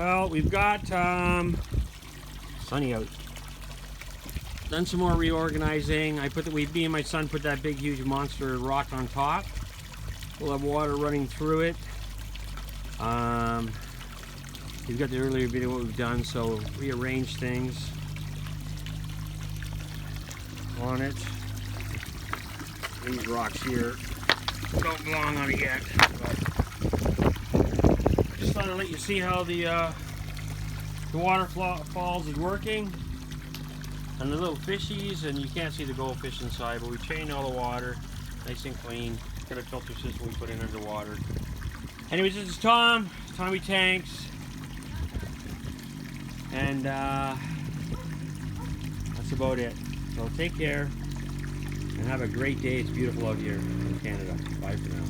Well, we've got sunny out. Done some more reorganizing. Me and my son put that big, huge monster rock on top. We'll have water running through it. You've got the earlier video what we've done, so rearrange things on it. These rocks here don't belong on it yet, but just thought I'd let you see how the waterfalls is working. And the little fishies, and you can't see the goldfish inside, but we chained all the water, nice and clean. Got a filter system we put in underwater. Anyways, this is Tom, Tommy Tanks, and that's about it. So take care, and have a great day. It's beautiful out here in Canada. Bye for now.